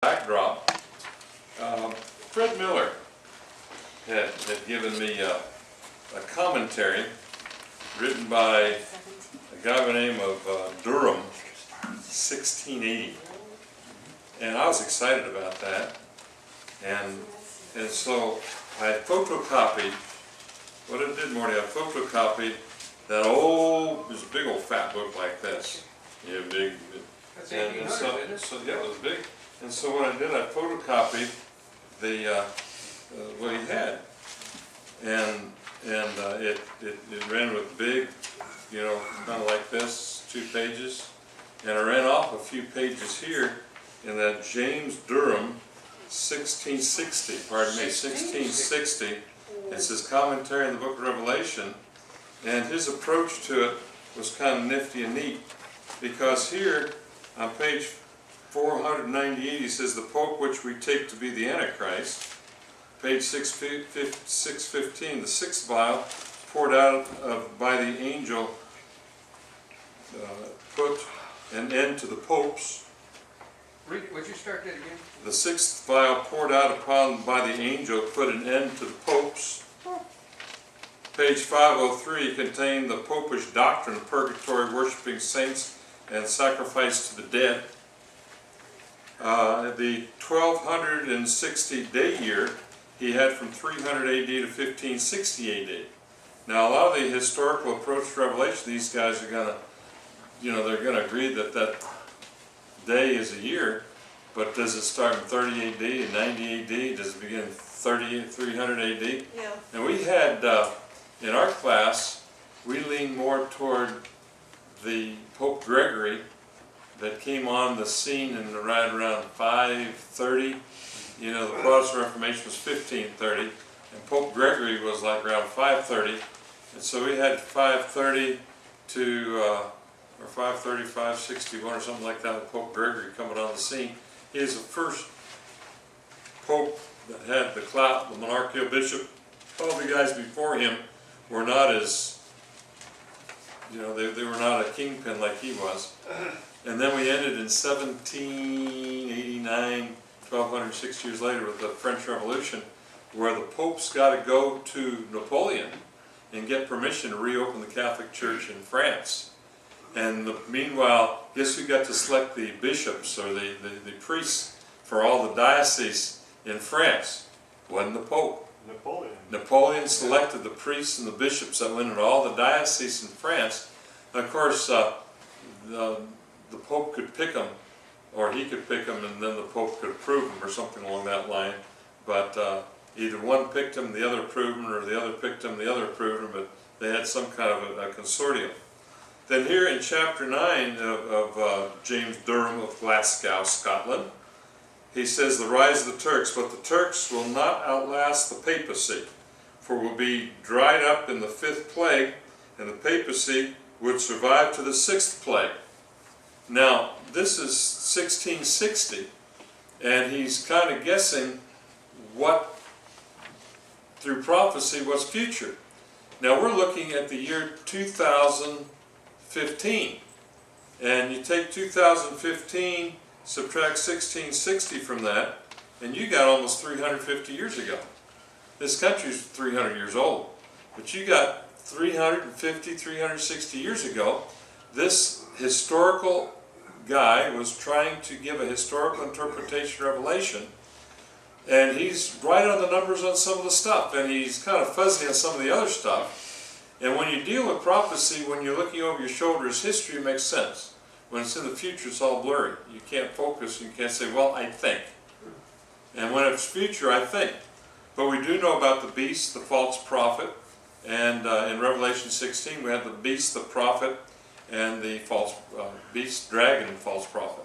backdrop, Fred Miller had given me a commentary written by a guy by the name of Durham, 1680, and I was excited about that, and so I photocopied. What I did, Morty, I photocopied that old, it was a big old fat book like this. Yeah, big. That's And so 1800, isn't it? yeah, it was big. And so what I did, I photocopied the what he had, and it ran with big, you know, kind of like this, 2 pages, and I ran off a few pages here in that James Durham, 1660. Pardon me, 1660. It's his commentary on the Book of Revelation, and his approach to it was kind of nifty and neat, because here on page 498 he says, the Pope which we take to be the Antichrist. Page 615, the 6th vial poured out by the angel put an end to the popes. Would you start that again? The 6th vial poured out upon by the angel put an end to the popes. Page 503 contained the popish doctrine of purgatory, worshiping saints and sacrifice to the dead. The 1260 day year he had from 300 AD to 1560 AD. Now a lot of the historical approach to Revelation, these guys are gonna, you know, they're gonna agree that that day is a year, but does it start in 30 AD and 90 AD? Does it begin in 300 AD? Yeah. And we had, in our class, we leaned more toward the Pope Gregory that came on the scene in right around 530. You know, the Protestant Reformation was 1530, and Pope Gregory was like around 530. And so we had 530 to, or 530, 561 or something like that, with Pope Gregory coming on the scene. He is the first Pope that had the clout, the monarchical bishop. All the guys before him were not as, you know, they were not a kingpin like he was. And then we ended in 1789, 1206 years later, with the French Revolution, where the popes got to go to Napoleon and get permission to reopen the Catholic Church in France. And meanwhile, guess who got to select the bishops or the priests for all the dioceses in France? Wasn't the Pope. Napoleon selected the priests and the bishops that went into all the dioceses in France. And of course, the Pope could pick them, or he could pick them, and then the Pope could approve them, or something along that line. But either one picked them, the other approved them, or the other picked them, the other approved them, but they had some kind of a consortium. Then here in chapter 9 of James Durham of Glasgow, Scotland, he says, the rise of the Turks, but the Turks will not outlast the papacy, for will be dried up in the 5th plague, and the papacy would survive to the 6th plague. Now, this is 1660, and he's kind of guessing what, through prophecy, what's future. Now, we're looking at the year 2015, and you take 2015, subtract 1660 from that, and you got almost 350 years ago. This country's 300 years old, but you got 350, 360 years ago. This historical guy was trying to give a historical interpretation of Revelation, and he's right on the numbers on some of the stuff, and he's kind of fuzzy on some of the other stuff. And when you deal with prophecy, when you're looking over your shoulders, history makes sense. When it's in the future, it's all blurry. You can't focus, you can't say, well, I think. And when it's future, I think. But we do know about the beast, the false prophet, and in Revelation 16 we have the beast, the prophet, and the false beast, dragon, false prophet.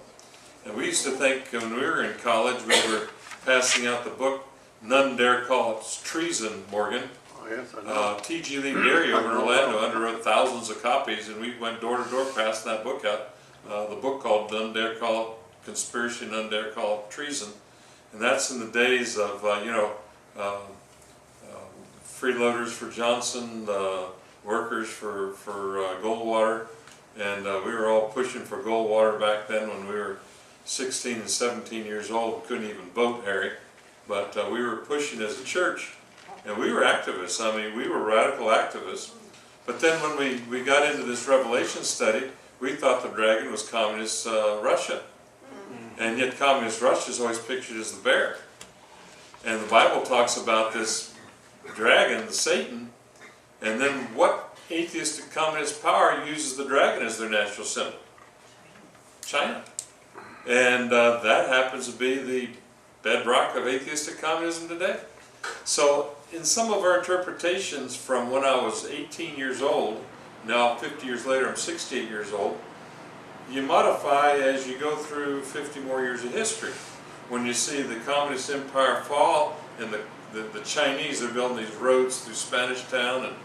And we used to think when we were in college, we were passing out the book, none dare call it treason, Morgan. Oh, yes, I know. T.G. Lee Derry over in Orlando underwrote thousands of copies, and we went door to door passing that book out. The book called None Dare Call It Conspiracy, None Dare Call It Treason. And that's in the days of, freeloaders for Johnson, workers for Goldwater, and we were all pushing for Goldwater back then when we were 16 and 17 years old, couldn't even vote, Harry, but we were pushing as a church, and we were activists. I mean, we were radical activists. But then when we got into this Revelation study, we thought the dragon was communist Russia. And yet communist Russia is always pictured as the bear. And the Bible talks about this dragon, the Satan, and then what atheistic communist power uses the dragon as their national symbol? China. And that happens to be the bedrock of atheistic communism today. So in some of our interpretations from when I was 18 years old, now 50 years later I'm 68 years old, you modify as you go through 50 more years of history. When you see the communist empire fall and the Chinese are building these roads through Spanish Town and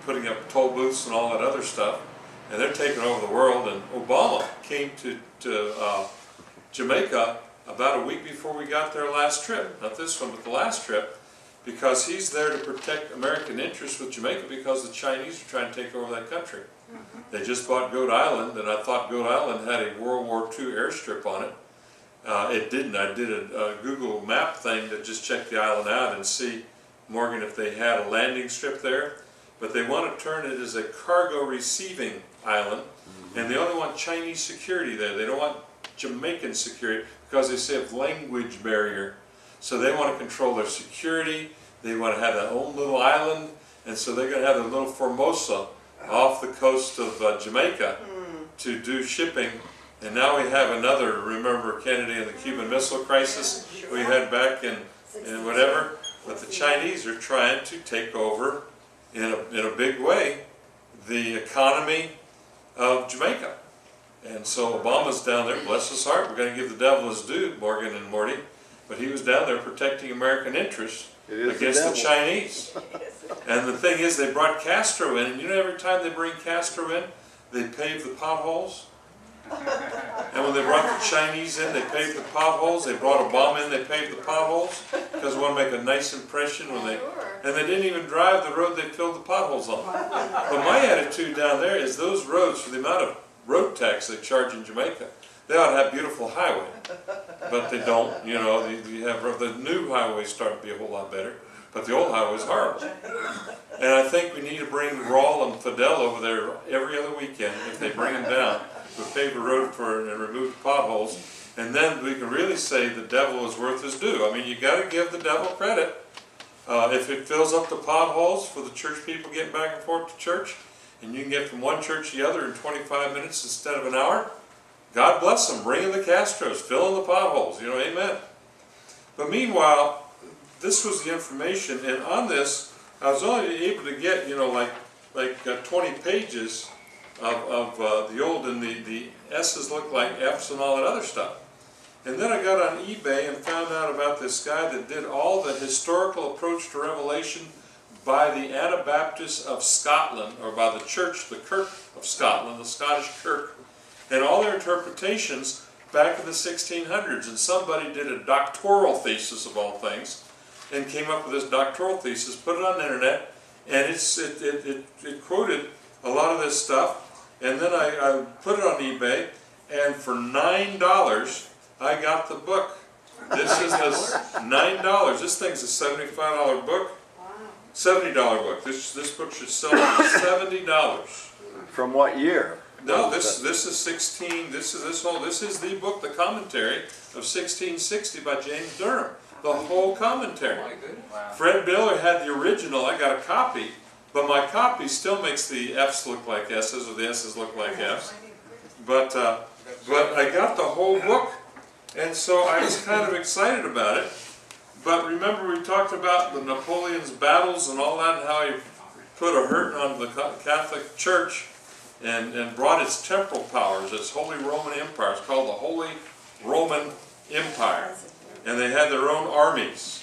putting up toll booths and all that other stuff, and they're taking over the world, and Obama came to Jamaica about a week before we got there last trip, not this one, but the last trip, because he's there to protect American interests with Jamaica because the Chinese are trying to take over that country. They just bought Goat Island, and I thought Goat Island had a World War II airstrip on it. It didn't. I did a Google map thing to just check the island out and see, Morgan, if they had a landing strip there. But they want to turn it as a cargo receiving island, and they only want Chinese security there. They don't want Jamaican security because they say of language barrier. So they want to control their security. They want to have their own little island, and so they're going to have a little Formosa off the coast of Jamaica to do shipping. And now we have another, remember Kennedy and the Cuban Missile Crisis we had back in whatever, but the Chinese are trying to take over in a big way the economy of Jamaica. And so Obama's down there, bless his heart, we're going to give the devil his due, Morgan and Morty, but he was down there protecting American interests against the Chinese. And the thing is, they brought Castro in, and you know every time they bring Castro in, they pave the potholes. And when they brought the Chinese in, they paved the potholes. They brought Obama in, they paved the potholes because they want to make a nice impression when they, and they didn't even drive the road they filled the potholes on. But my attitude down there is those roads, for the amount of road tax they charge in Jamaica, they ought to have beautiful highway, but they don't. You know, you have the new highways start to be a whole lot better, but the old highway's horrible. And I think we need to bring Raul and Fidel over there every other weekend if they bring them down. We'll pave a road for and remove the potholes, and then we can really say the devil is worth his due. I mean, you got to give the devil credit. If it fills up the potholes for the church people getting back and forth to church, and you can get from one church to the other in 25 minutes instead of an hour, God bless them. Bring in the Castros, fill in the potholes. You know, amen. But meanwhile, this was the information, and on this, I was only able to get, you know, like 20 pages of the old, and the S's look like F's and all that other stuff. And then I got on eBay and found out about this guy that did all the historical approach to Revelation by the Anabaptists of Scotland, or by the church, the Kirk of Scotland, the Scottish Kirk, and all their interpretations back in the 1600s. And somebody did a doctoral thesis of all things, and came up with this doctoral thesis, put it on the internet, and it quoted a lot of this stuff. And then I put it on eBay, and for $9 I got the book. This is the $9. This thing's a $75 book. $70 book. This book should sell for $70. From what year? No, this is 16. This is the book, the commentary of 1660 by James Durham. The whole commentary. Fred Miller had the original. I got a copy. But my copy still makes the F's look like S's, or the S's look like F's. But I got the whole book, and so I was kind of excited about it. But remember, we talked about the Napoleon's battles and all that, and how he put a hurt on the Catholic Church and brought its temporal powers, its Holy Roman Empire. It's called the Holy Roman Empire. And they had their own armies.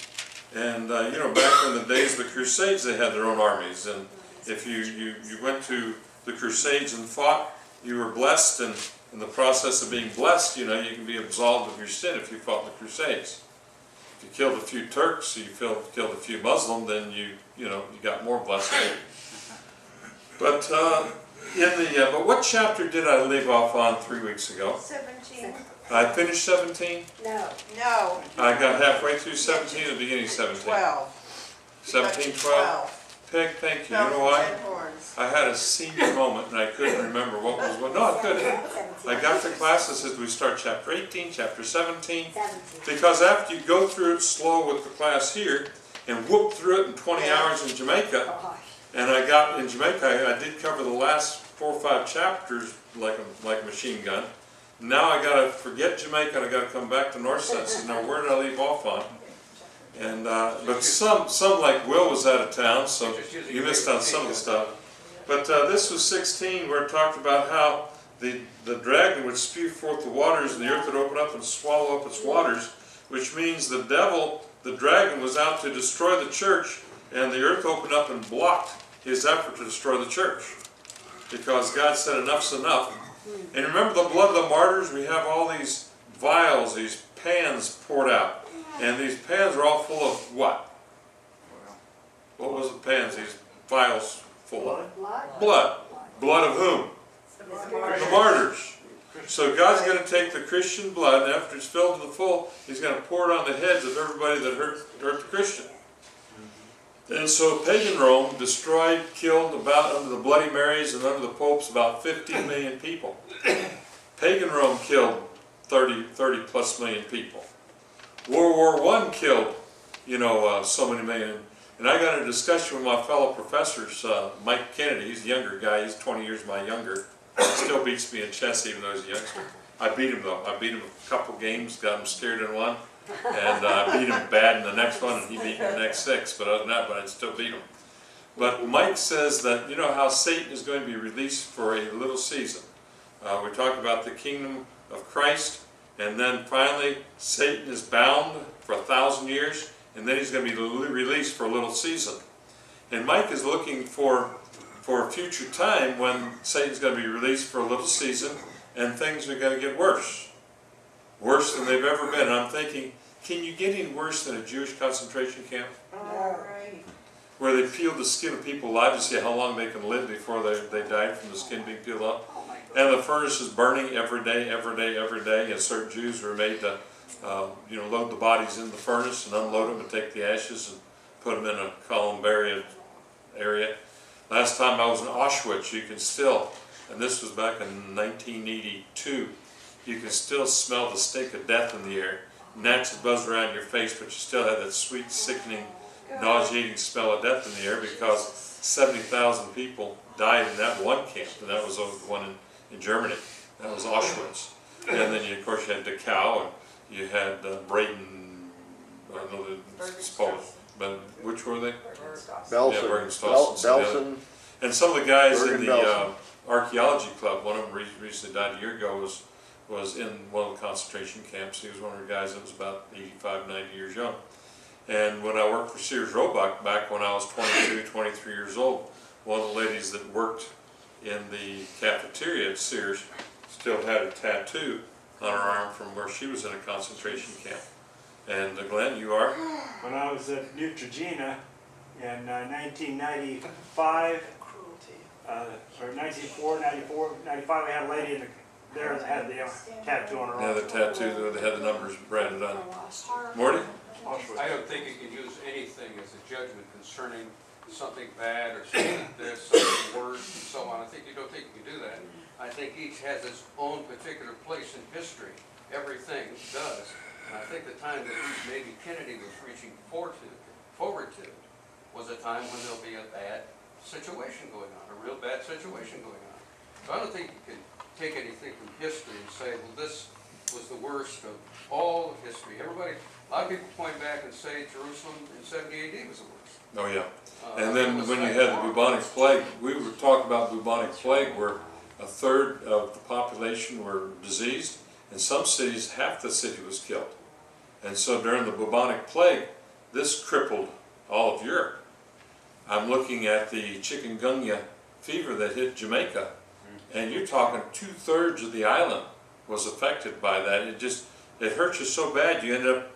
And you know, back in the days of the Crusades, they had their own armies. And if you went to the Crusades and fought, you were blessed. And in the process of being blessed, you know, you can be absolved of your sin if you fought in the Crusades. If you killed a few Turks, or you killed a few Muslims, then you got more blessing. But but what chapter did I leave off on 3 weeks ago? 17. I finished 17. No. No, I got halfway through 17 and the beginning of 17. 12. 17, 12. Peg, thank you. You know why? I had a senior moment and I couldn't remember what was what. No, I couldn't. I got to class and said, we start chapter 18, chapter 17. 17. Because after you go through it slow with the class here and whoop through it in 20 Yeah. hours in Jamaica, Gosh. and I got in Jamaica, I did cover the last 4 or 5 chapters like a machine gun. Now I gotta forget Jamaica and I gotta come back to North Sense. Now where did I leave off on? And but some like Will was out of town, so you missed on some of the stuff. But this was 16, where it talked about how the dragon would spew forth the waters, and the earth would open up and swallow up its waters, which means the devil, the dragon, was out to destroy the church, and the earth opened up and blocked his effort to destroy the church, because God said enough's enough. And remember the blood of the martyrs? We have all these vials, these pans poured out. And these pans are all full of what? What was the pans, these vials full of? Blood? Blood. Blood of whom? The martyrs. So God's going to take the Christian blood, and after it's filled to the full, He's going to pour it on the heads of everybody that hurt the Christian. And so pagan Rome destroyed, killed about, under the Bloody Marys and under the popes, about 15 million people. Pagan Rome killed 30 plus million people. World War I killed, so many million. And I got in a discussion with my fellow professors, Mike Kennedy, he's a younger guy, he's 20 years my younger. He still beats me in chess even though he's a youngster. I beat him though. I beat him a couple games, got him scared in one. And I beat him bad in the next one, and he beat me in the next 6. But other than that, I still beat him. But Mike says that, you know how Satan is going to be released for a little season. We talk about the kingdom of Christ, and then finally Satan is bound for 1,000 years, and then he's going to be released for a little season. And Mike is looking for a future time when Satan's going to be released for a little season, and things are going to get worse. Worse than they've ever been. And I'm thinking, can you get any worse than a Jewish concentration camp? Right. Where they peeled the skin of people alive to see how long they can live before they died from the skin being peeled off. And the furnace is burning every day, every day, every day. And certain Jews were made to load the bodies in the furnace and unload them and take the ashes and put them in a columbarium area. Last time I was in Auschwitz, you can still, and this was back in 1982, you can still smell the stink of death in the air. Gnats would buzz around your face, but you still had that sweet, sickening, nauseating smell of death in the air because 70,000 people died in that one camp, and that was the one in Germany. That was Auschwitz. And then, of course, you had Dachau, and you had Braden, I don't know the Polish, but which were they? Belsen. Yeah, Bergen-Belsen. Belsen. And some of the guys in the Bergen-Belsen. archaeology club, one of them recently died a year ago, was in one of the concentration camps. He was one of the guys that was about 85, 90 years young. And when I worked for Sears Roebuck, back when I was 22, 23 years old, one of the ladies that worked in the cafeteria at Sears still had a tattoo on her arm from where she was in a concentration camp. And Glenn, you are? When I was at Neutrogena in 1995, or 94, 94, 95, we had a lady there that had the tattoo on her arm. Yeah, the tattoo, they had the numbers branded on it. Morty? I don't think you can use anything as a judgment concerning something bad or something this, something worse, and so on. I think you don't think you can do that. I think each has its own particular place in history. Everything does. And I think the time that maybe Kennedy was reaching forward to was a time when there'll be a bad situation going on, a real bad situation going on. So I don't think you can take anything from history and say, well, this was the worst of all of history. A lot of people point back and say Jerusalem in 70 AD was the worst. Oh, yeah. And then when you had the bubonic plague, we were talking about bubonic plague where a third of the population were diseased. In some cities, half the city was killed. And so during the bubonic plague, this crippled all of Europe. I'm looking at the chikungunya fever that hit Jamaica, and you're talking 2/3 of the island was affected by that. It hurt you so bad you end up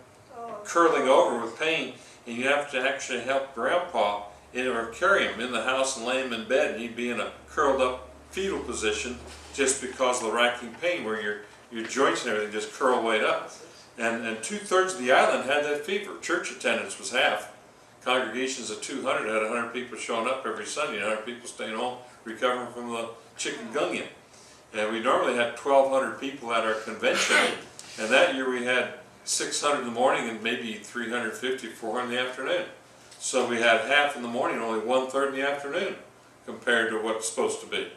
curling over with pain, and you have to actually help Grandpa or carry him in the house and lay him in bed, and he'd be in a curled up fetal position just because of the racking pain where your joints and everything just curl right up. And 2/3 of the island had that fever. Church attendance was half. Congregations of 200 had 100 people showing up every Sunday, and 100 people staying home recovering from the chikungunya. And we normally had 1,200 people at our convention, and that year we had 600 in the morning and maybe 350, 400 in the afternoon. So we had half in the morning, only 1/3 in the afternoon, compared to what's supposed to be.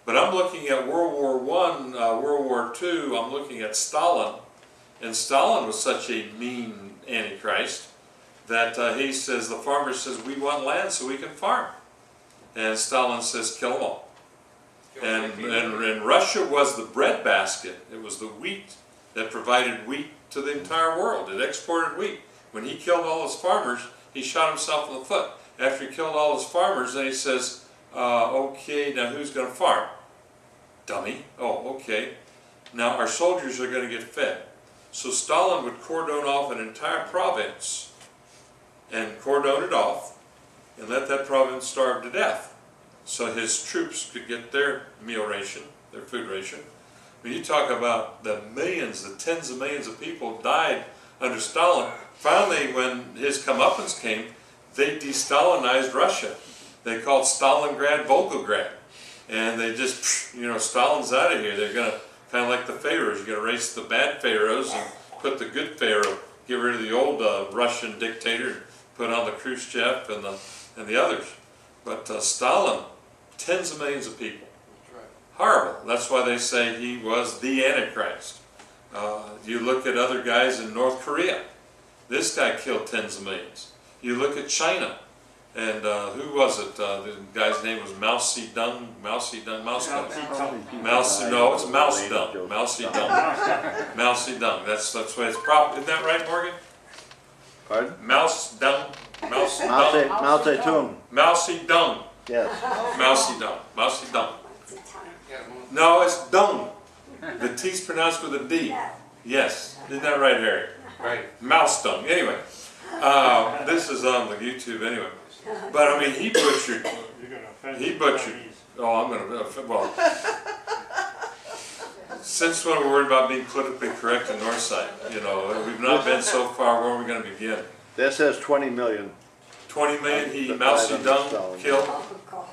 But I'm looking at World War I, World War II, I'm looking at Stalin, and Stalin was such a mean antichrist that he says, the farmer says, we want land so we can farm. And Stalin says, kill them all. And Russia was the breadbasket. It was the wheat that provided wheat to the entire world. It exported wheat. When he killed all his farmers, he shot himself in the foot. After he killed all his farmers, then he says, okay, now who's going to farm? Dummy. Oh, okay. Now our soldiers are going to get fed. So Stalin would cordon off an entire province and cordon it off and let that province starve to death so his troops could get their meal ration, their food ration. When you talk about the millions, the tens of millions of people died under Stalin, finally when his comeuppance came, they de-Stalinized Russia. They called Stalingrad Volgograd. And they just, Stalin's out of here. They're going to, kind of like the pharaohs, you're going to erase the bad pharaohs and put the good pharaoh, get rid of the old Russian dictator and put on the Khrushchev and the others. But Stalin, tens of millions of people. That's right. Horrible. That's why they say he was the Antichrist. You look at other guys in North Korea. This guy killed tens of millions. You look at China. And who was it? The guy's name was Mao Zedong. No, it's Mao Zedong. Mao Zedong. Mao Zedong. That's why it's proper. Isn't that right, Morgan? Pardon? Mao Zedong. Mao Mao Zedong. Zedong. Mao Zedong. Yes. Mao Zedong. Mao Zedong. Yeah, well, No, it's dung. The T's pronounced with a D. Yes. Isn't that right, Harry? right. Mouse dung. Anyway, this is on the YouTube anyway. But I mean, he butchered. You're gonna offend He the butchered. Chinese. Oh, I'm going to. Well, since when we're worried about being politically correct in Northside, we've not been so far. Where are we going to begin? This says 20 million. 20 million he The Mao Biden Zedong Stalin. killed. Oh, gosh.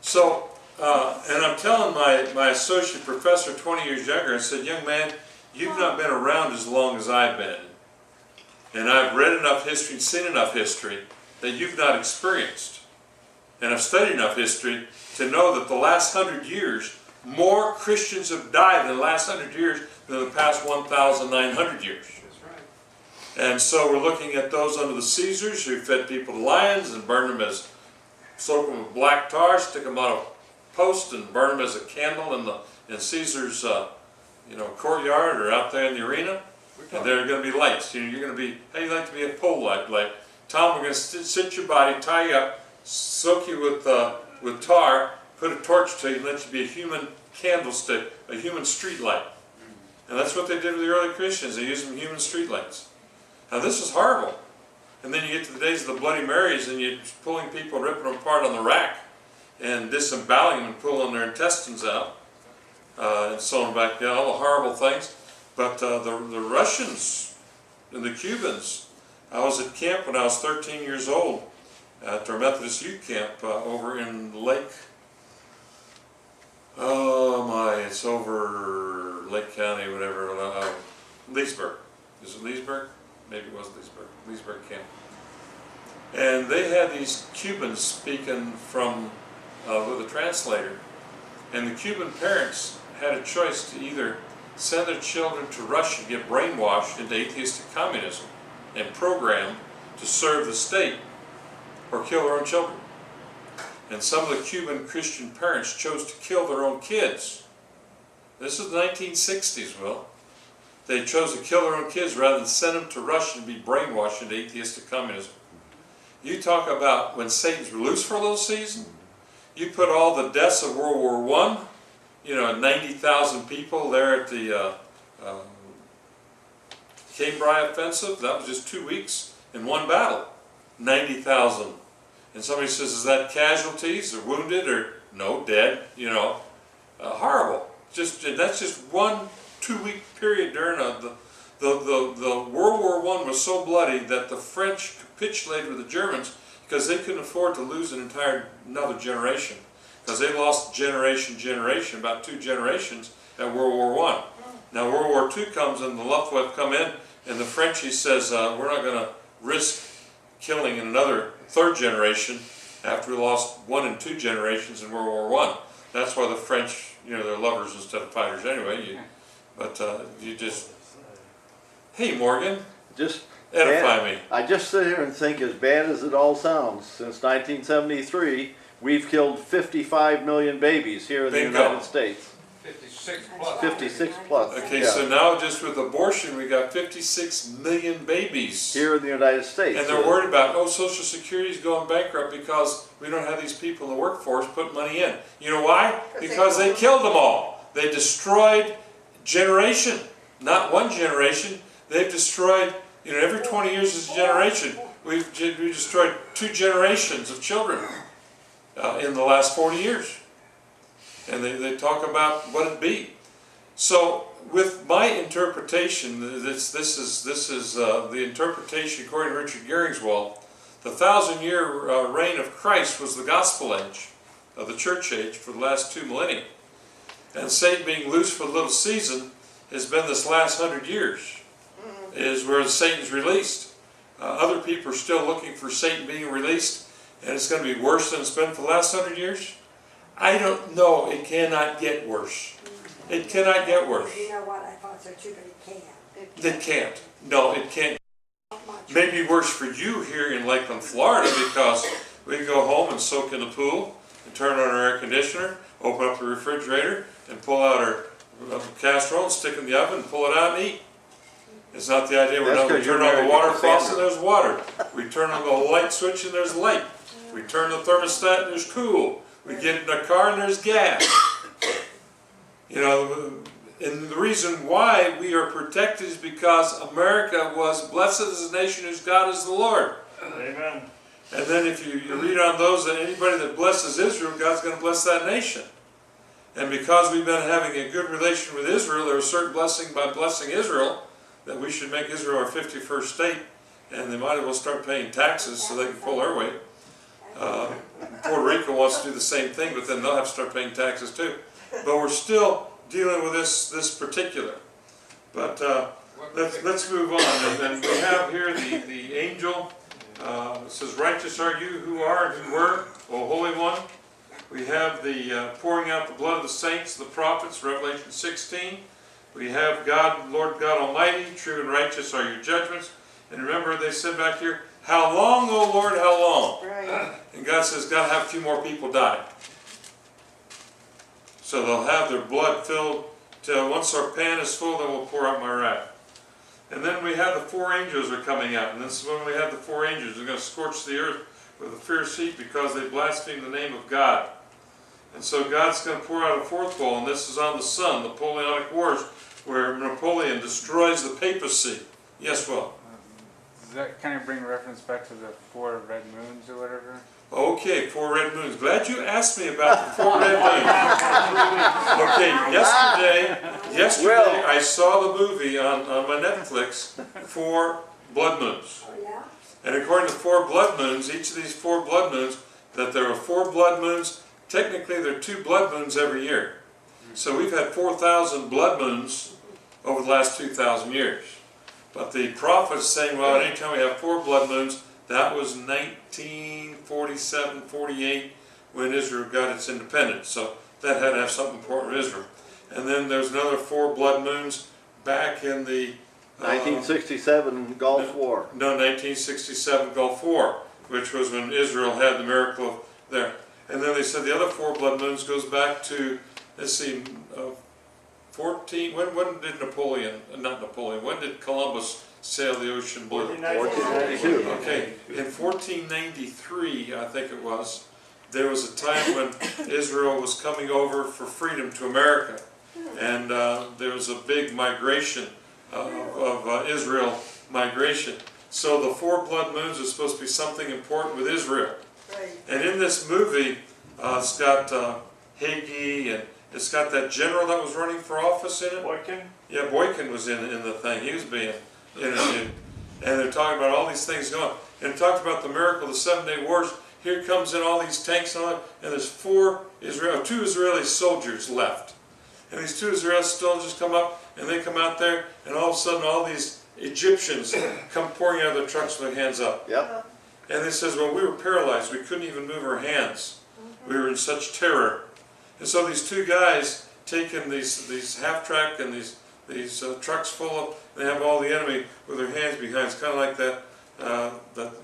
So, and I'm telling my associate professor, 20 years younger, I said, young man, you've not been around as long as I've been. And I've read enough history and seen enough history that you've not experienced. And I've studied enough history to know that the last 100 years, more Christians have died in the last 100 years than the past 1,900 years. That's right. And so we're looking at those under the Caesars who fed people to lions and burned them soak them with black tar, stick them on a post and burn them as a candle in Caesar's courtyard or out there in the arena. And there are going to be lights. You're going to be, how do you like to be a pole light? Tom, we're going to sit your body, tie you up, soak you with tar, put a torch to you, and let you be a human candlestick, a human street light. And that's what they did with the early Christians. They used them human street lights. Now this is horrible. And then you get to the days of the Bloody Marys and you're pulling people, ripping them apart on the rack and disemboweling them and pulling their intestines out and sewing them back down, all the horrible things. But the Russians and the Cubans, I was at camp when I was 13 years old at our Methodist youth camp over in Lake, it's over Lake County, whatever, Leesburg. Is it Leesburg? Maybe it was Leesburg. Leesburg camp. And they had these Cubans speaking from with a translator. And the Cuban parents had a choice to either send their children to Russia and get brainwashed into atheistic communism and programmed to serve the state, or kill their own children. And some of the Cuban Christian parents chose to kill their own kids. This is the 1960s, Will. They chose to kill their own kids rather than send them to Russia and be brainwashed into atheistic communism. You talk about when Satan's loose for a little season, you put all the deaths of World War I, 90,000 people there at the Cambrai offensive, that was just 2 weeks in one battle. 90,000. And somebody says, is that casualties or wounded or no, dead? Horrible. that's just 1-2 week period during the World War I was so bloody that the French capitulated with the Germans because they couldn't afford to lose another generation, because they lost generation, about 2 generations at World War I. Now World War II comes and the Luftwaffe come in, and the Frenchies says, we're not going to risk killing another 3rd generation after we lost 1 and 2 generations in World War I. That's why the French, they're lovers instead of fighters anyway. Hey Morgan, Just edify me. I just sit here and think, as bad as it all sounds, since 1973, we've killed 55 million babies here in the Bingo. United States. 56 plus. 56 plus. Okay, yeah. so now just with abortion, we got 56 million babies. Here in the United States. And they're worried about, Social Security's going bankrupt because we don't have these people in the workforce putting money in. You know why? Because they killed them all. They destroyed generation, not one generation. They've destroyed, every 20 years is a generation. We've destroyed 2 generations of children in the last 40 years. And they talk about what it be. So with my interpretation, this is the interpretation according to Richard Geringswald. The 1,000-year reign of Christ was the gospel age, of the church age, for the last 2 millennia. And Satan being loose for a little season has been this last 100 years, is where Satan's released. Other people are still looking for Satan being released, and it's going to be worse than it's been for the last 100 years. I don't know. It cannot get worse. It cannot get worse. You know what? I thought so too, but it can't. It can't. No, it can't. Maybe worse for you here in Lakeland, Florida, because we can go home and soak in the pool and turn on our air conditioner, open up the refrigerator, and pull out our casserole and stick it in the oven and pull it out and eat. It's not the idea. We turn on the water faucet and there's water. We turn on the light switch and there's light. We turn the thermostat and there's cool. We get in a car and there's gas. And the reason why we are protected is because America was blessed as a nation whose God is the Lord. Amen. And then if you read on those, that anybody that blesses Israel, God's going to bless that nation. And because we've been having a good relation with Israel, there was certain blessing by blessing Israel, that we should make Israel our 51st state, and they might as well start paying taxes so they can pull our weight. Puerto Rico wants to do the same thing, but then they'll have to start paying taxes too. But we're still dealing with this particular. But let's move on. And then we have here the angel. It says, "Righteous are you who are and who were, O Holy One." We have the pouring out the blood of the saints, the prophets, Revelation 16. We have God, Lord God Almighty, true and righteous are your judgments. And remember, they said back here, "How long, O Lord, how long?" Right. And God says, "Gotta have a few more people die." So they'll have their blood filled till once our pan is full, then we'll pour out my wrath. And then we have the 4 angels are coming out. And this is when we have the 4 angels. They're going to scorch the earth with a fierce heat because they blaspheme the name of God. And so God's going to pour out a 4th bowl, and this is on the sun, the Napoleonic Wars, where Napoleon destroys the papacy. Yes, well. Does that kind of bring reference back to the 4 red moons or whatever? Okay, 4 red moons. Glad you asked me about the 4 red moons. Okay, yesterday I saw the movie on my Netflix, 4 blood moons. Oh, yeah? And according to 4 blood moons, each of these 4 blood moons, that there are 4 blood moons, technically there are 2 blood moons every year. So we've had 4,000 blood moons over the last 2,000 years. But the prophet is saying, well, anytime we have 4 blood moons, that was 1947, 48, when Israel got its independence. So that had to have something important with Israel. And then there's another 4 blood moons back in the 1967 Gulf War. No, 1967 Gulf War, which was when Israel had the miracle there. And then they said the other 4 blood moons goes back to, let's see, 14. When did when did Columbus sail the ocean blue? 1492. Okay, in 1493, I think it was, there was a time when Israel was coming over for freedom to America, and there was a big migration of Israel migration. So the 4 blood moons are supposed to be something important with Israel. Right. And in this movie, it's got Hagee It's got that general that was running for office in it. Boykin? Yeah, Boykin was in the thing. He was being interviewed. And they're talking about all these things going. And it talked about the miracle of the 7-day wars. Here comes in all these tanks and all that, and there's two Israeli soldiers left. And these two Israeli soldiers come up, and they come out there, and all of a sudden all these Egyptians come pouring out of their trucks with their hands up. Yep. And it says, well, we were paralyzed. We couldn't even move our hands. We were in such terror. And so these two guys taking these half-track and these trucks full of, they have all the enemy with their hands behind. It's kind of like that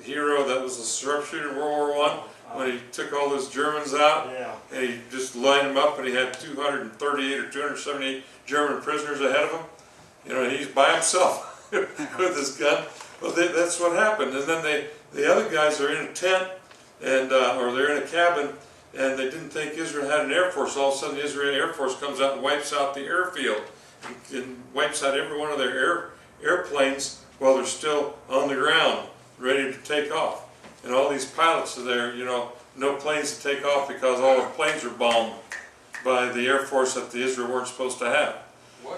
hero that was a sharpshooter in World War I, when he took all those Germans out, Yeah. and he just lined them up, and he had 238 or 278 German prisoners ahead of him. You know, and he's by himself with his gun. Well, that's what happened. And then the other guys are in a tent, and or they're in a cabin, and they didn't think Israel had an air force. All of a sudden, the Israeli Air Force comes out and wipes out the airfield, and wipes out every one of their airplanes while they're still on the ground, ready to take off. And all these pilots are there, you know, no planes to take off because all the planes are bombed by the Air Force that the Israel weren't supposed to have.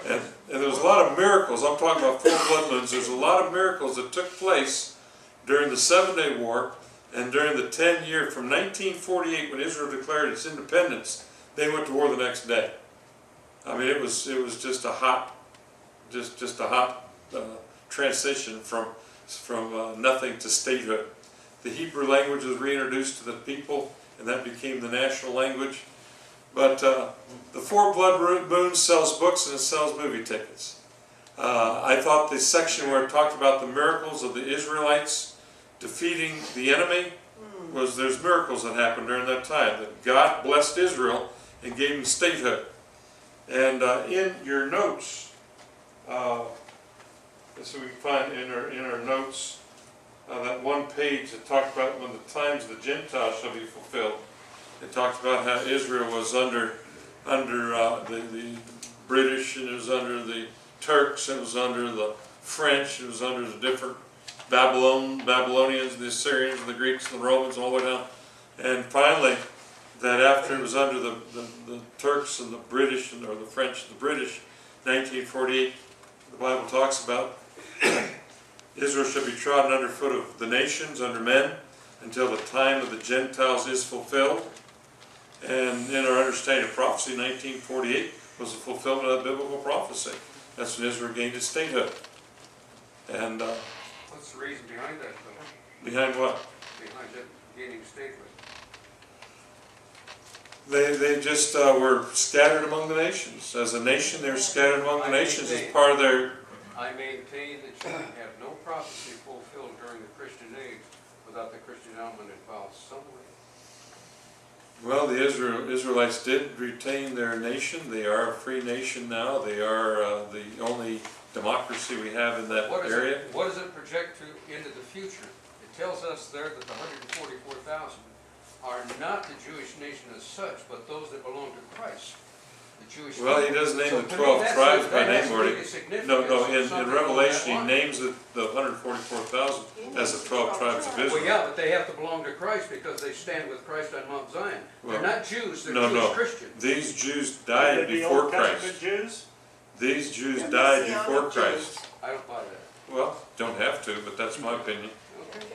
And there was a lot of miracles. I'm talking about 4 blood moons. There's a lot of miracles that took place during the 7-day war and during the 10-year, from 1948, when Israel declared its independence, they went to war the next day. I mean, it was just a hot, just a hot transition from nothing to statehood. The Hebrew language was reintroduced to the people, and that became the national language. But the 4 Blood Moons sells books and it sells movie tickets. I thought the section where it talked about the miracles of the Israelites defeating the enemy there's miracles that happened during that time. That God blessed Israel and gave them statehood. And in your notes, so we can find in our notes that one page that talked about when the times of the Gentiles shall be fulfilled. It talked about how Israel was under the British, and it was under the Turks, it was under the French, it was under the different Babylonians, the Assyrians, the Greeks, the Romans, all the way down. And finally, that after it was under the Turks and the British, or the French and the British, 1948, the Bible talks about Israel shall be trodden underfoot of the nations, under men, until the time of the Gentiles is fulfilled. And in our understanding of prophecy, 1948 was the fulfillment of that biblical prophecy. That's when Israel gained its statehood. And What's the reason behind that, though? behind what? Behind that gaining statehood? They just were scattered among the nations. As a nation, they were scattered among the nations as part of their... I maintain that you can have no prophecy fulfilled during the Christian age without the Christian element involved some way. Well, the Israelites did retain their nation. They are a free nation now. They are the only democracy we have in that area. What does it project into the future? It tells us there that the 144,000 are not the Jewish nation as such, but those that belong to Christ. The Jewish Well, he does name the 12 tribes by name, Morty. No, in Revelation he names the 144,000 as the 12 tribes of Israel. Well, yeah, but they have to belong to Christ because they stand with Christ on Mount Zion. They're Well, not Jews, they're no, Jewish no. Christians. These Jews Would died they be before Old Testament Christ. Jews? These Jews died before Christ. I don't buy that. Well, don't have to, but that's my opinion. Okay.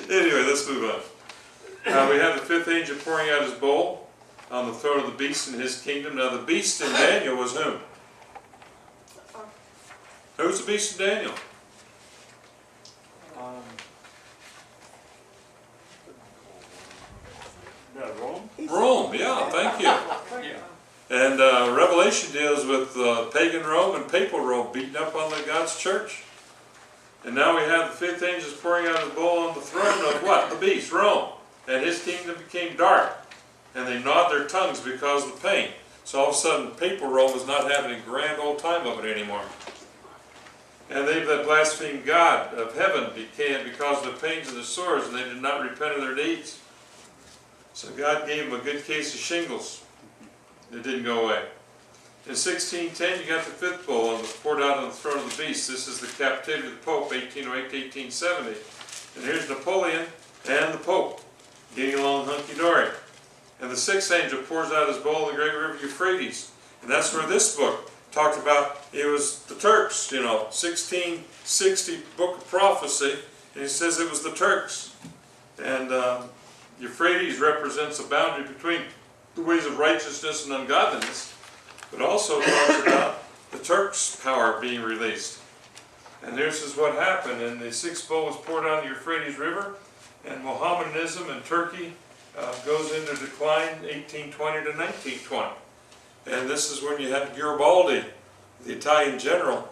Anyway, let's move on. We have the 5th angel pouring out his bowl on the throne of the beast in his kingdom. Now the beast in Daniel was whom? Who's the beast in Daniel? Rome? Rome, yeah, thank you. Yeah. And Revelation deals with pagan Rome and papal Rome beating up on God's church. And now we have the 5th angel pouring out his bowl on the throne of what? The beast, Rome. And his kingdom became dark. And they gnawed their tongues because of the pain. So all of a sudden, papal Rome was not having a grand old time of it anymore. And they that blasphemed God of heaven became because of the pains of the sores, and they did not repent of their deeds. So God gave them a good case of shingles. It didn't go away. In 1610, you got the 5th bowl poured out on the throne of the beast. This is the captivity of the Pope, 1808 to 1870. And here's Napoleon and the Pope getting along hunky-dory. And the sixth angel pours out his bowl in the great river Euphrates. And that's where this book talked about, it was the Turks, 1660 book of prophecy, and he says it was the Turks. And Euphrates represents a boundary between the ways of righteousness and ungodliness, but also talks about the Turks' power being released. And this is what happened, and the sixth bowl was poured on the Euphrates River, and Mohammedanism in Turkey goes into decline 1820 to 1920. And this is when you have Garibaldi, the Italian general,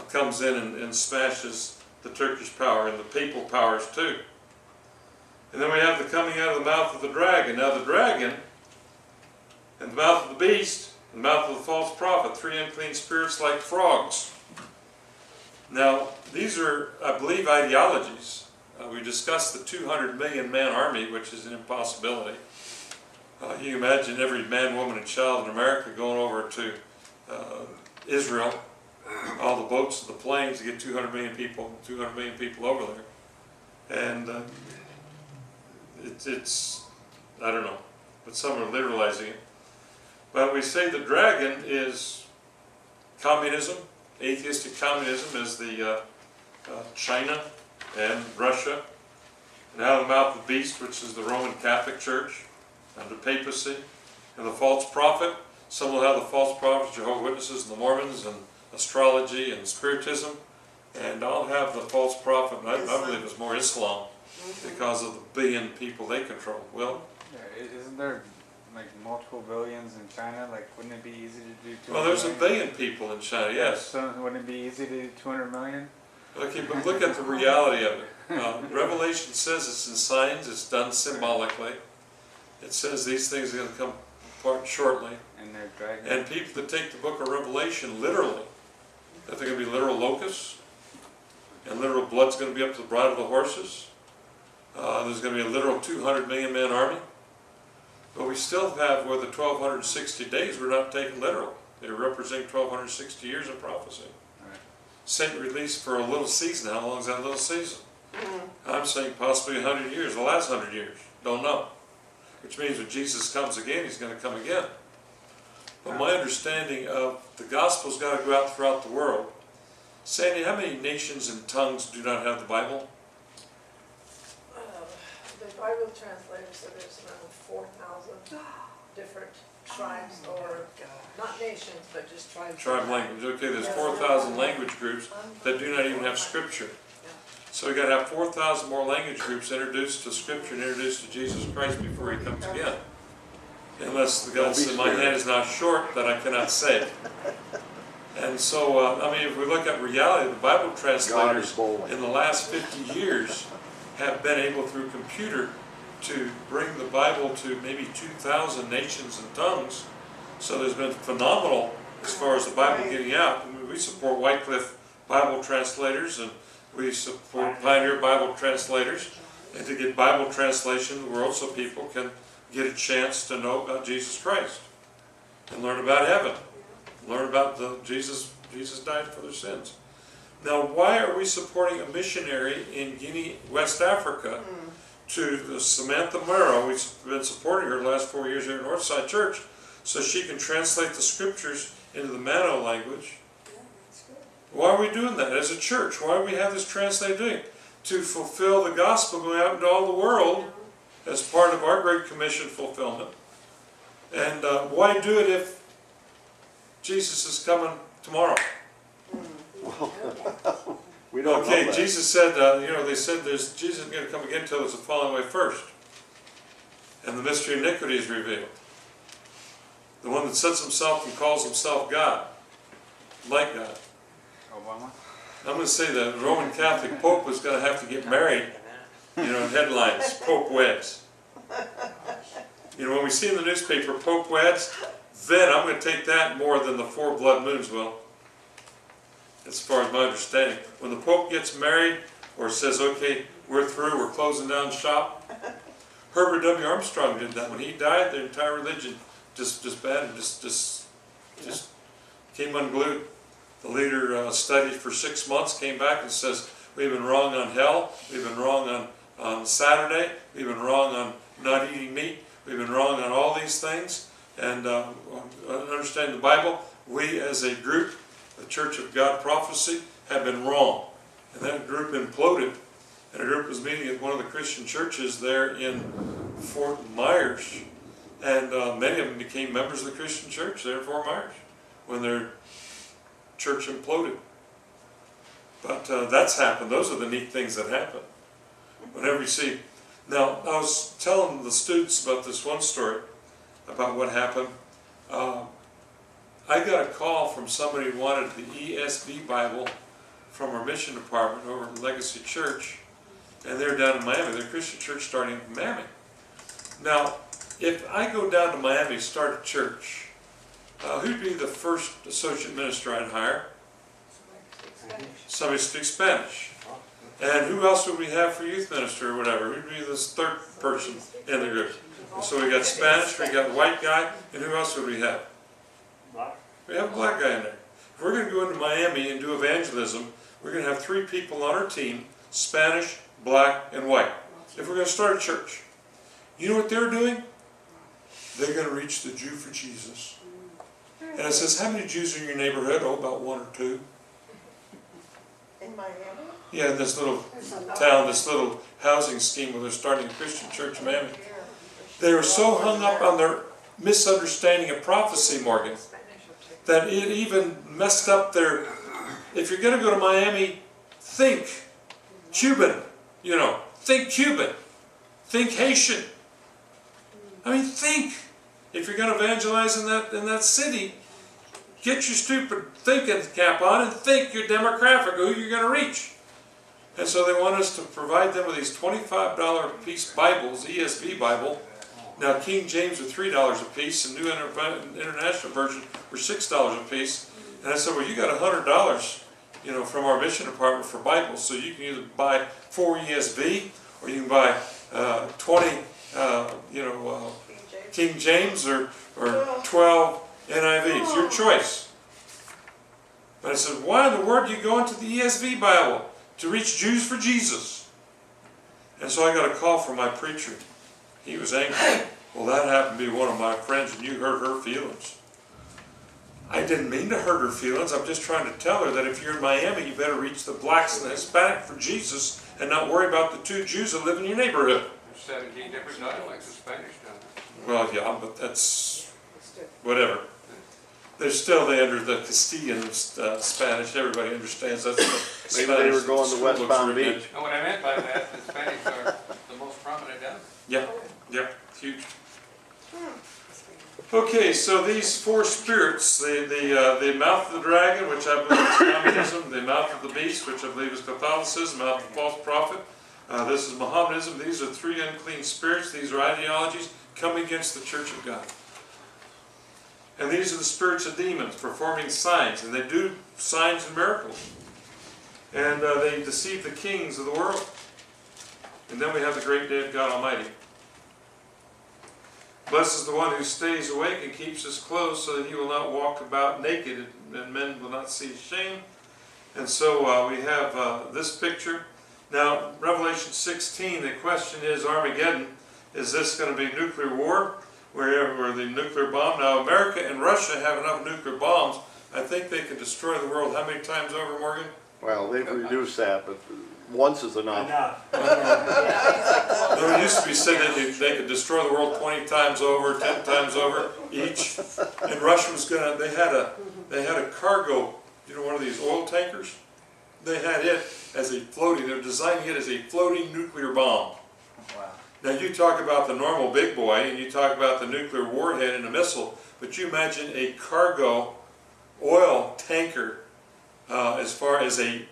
comes in and smashes the Turkish power and the papal powers too. And then we have the coming out of the mouth of the dragon. Now the dragon, and the mouth of the beast, and the mouth of the false prophet, three unclean spirits like frogs. Now, these are, I believe, ideologies. We discussed the 200 million man army, which is an impossibility. You can imagine every man, woman, and child in America going over to Israel, all the boats and the planes to get 200 million people over there. And it's, I don't know, but some are literalizing it. But we say the dragon is communism. Atheistic communism is the China and Russia. And out of the mouth of the beast, which is the Roman Catholic Church, under papacy. And the false prophet, some will have the false prophets, Jehovah's Witnesses, and the Mormons, and astrology and spiritism. And I'll have the false prophet, and I believe it's more Islam, because of the billion people they control. Well, Yeah, isn't there like multiple billions in China? Like, wouldn't it be easy to do 200 well, there's a million? billion people in China, yes. So wouldn't it be easy to do 200 million? Okay, but look at the reality of it. Revelation says it's in signs, it's done symbolically. It says these things are going to come apart shortly. And they're dragging. And people that take the book of Revelation literally, that they're going to be literal locusts, and literal blood's going to be up to the bridle of the horses. There's going to be a literal 200 million man army. But we still have, where the 1260 days were not taken literal. They represent 1260 years of prophecy. Right. Satan released for a little season. How long is that little season? I'm saying possibly 100 years, the last 100 years. Don't know. Which means when Jesus comes again, he's going to come again. But my understanding of the gospel's got to go out throughout the world. Sandy, how many nations and tongues do not have the Bible? The Bible translator said there's around 4,000 different tribes, or not nations, but just tribes. Tribe language. Okay, there's 4,000 language groups that do not even have scripture. So we got to have 4,000 more language groups introduced to scripture and introduced to Jesus Christ before he comes again. Unless the God said, my hand is not short that I cannot save. And so, I mean, if we look at reality, the Bible translators in the last 50 years have been able through computer to bring the Bible to maybe 2,000 nations and tongues. So there's been phenomenal as far as the Bible getting out. I mean, we support Wycliffe Bible translators, and we support Pioneer Bible translators, and to get Bible translation in the world so people can get a chance to know about Jesus Christ and learn about heaven, learn about Jesus died for their sins. Now, why are we supporting a missionary in Guinea, West Africa, to the Samantha Morrow? We've been supporting her the last 4 years here at Northside Church, so she can translate the scriptures into the Mano language. Why are we doing that as a church? Why do we have this translated doing? To fulfill the gospel going out into all the world as part of our Great Commission fulfillment. And why do it if Jesus is coming tomorrow? We don't know Okay, that. Jesus said, they said Jesus isn't going to come again until there's a falling away first. And the mystery of iniquity is revealed. The one that sets himself and calls himself God, like God. Obama? I'm going to say the Roman Catholic Pope is going to have to get married, in headlines, Pope weds. When we see in the newspaper, Pope weds, then I'm going to take that more than the 4 blood moons will. As far as my understanding. When the Pope gets married, or says, okay, we're through, we're closing down shop. Herbert W. Armstrong did that. When he died, the entire religion just came unglued. The leader studied for 6 months, came back and says, we've been wrong on hell, we've been wrong on Saturday, we've been wrong on not eating meat, We've been wrong on all these things, and understanding the Bible, we as a group, the Church of God Prophecy, have been wrong. And that group imploded, and a group was meeting at one of the Christian churches there in Fort Myers, and many of them became members of the Christian church there in Fort Myers when their church imploded. But that's happened. Those are the neat things that happen. Whenever you see... Now, I was telling the students about this one story, about what happened. I got a call from somebody who wanted the ESV Bible from our mission department over at Legacy Church, and they're down in Miami. They're a Christian church starting in Miami. Now, if I go down to Miami, start a church, who'd be the first associate minister I'd hire? Somebody who speaks Spanish. And who else would we have for youth minister or whatever? Who'd be this third person in the group? So we got Spanish, we got white guy, and who else would we have? Black. We have a black guy in there. If we're going to go into Miami and do evangelism, we're going to have 3 people on our team, Spanish, black, and white. If we're going to start a church. You know what they're doing? They're going to reach the Jew for Jesus. And it says, how many Jews are in your neighborhood? Oh, about 1 or 2. In Miami? Yeah, in this little town, this little housing scheme where they're starting a Christian church in Miami. They were so hung up on their misunderstanding of prophecy, Morgan, that it even messed up their... If you're going to go to Miami, think Cuban, you know, think Cuban, think Haitian. I mean, think. If you're going to evangelize in that city, get your stupid thinking cap on and think your demographic, who you're going to reach. And so they want us to provide them with these $25 a piece Bibles, ESV Bible. Now King James are $3 a piece, and New International Version were $6 a piece. And I said, well, you got $100, you know, from our mission department for Bibles, so you can either buy 4 ESV or you can buy 20, King James or 12 NIV. It's your choice. But I said, why in the world do you go into the ESV Bible? To reach Jews for Jesus. And so I got a call from my preacher. He was angry. Well, that happened to be one of my friends, and you hurt her feelings. I didn't mean to hurt her feelings. I'm just trying to tell her that if you're in Miami, you better reach the blacks and the Hispanic for Jesus and not worry about the 2 Jews that live in your neighborhood. There's 17 different dialects of Spanish down there. Well, yeah, but that's whatever. There's still under the Castilian Spanish. Everybody understands that's the Maybe they were going to West Palm Beach. And what I meant by that, the Spanish are the most prominent down there. Yeah, huge. Okay, so these 4 spirits, the mouth of the dragon, which I believe is communism, the mouth of the beast, which I believe is Catholicism, mouth of the false prophet, this is Mohammedanism. These are 3 unclean spirits. These are ideologies coming against the Church of God. And these are the spirits of demons performing signs, and they do signs and miracles. And they deceive the kings of the world. And then we have the great day of God Almighty. Blessed is the one who stays awake and keeps his clothes so that he will not walk about naked and men will not see his shame. And so we have this picture. Now, Revelation 16, the question is Armageddon. Is this going to be nuclear war? Where the nuclear bomb. Now, America and Russia have enough nuclear bombs. I think they can destroy the world how many times over, Morgan? Well, they've reduced that, but once is enough. There used to be said that they could destroy the world 20 times over, 10 times over each. And Russia was gonna. They had a cargo. You know, one of these oil tankers. They had it as a floating. They're designing it as a floating nuclear bomb. Wow. Now you talk about the normal big boy, and you talk about the nuclear warhead and a missile, but you imagine a cargo oil tanker as far as a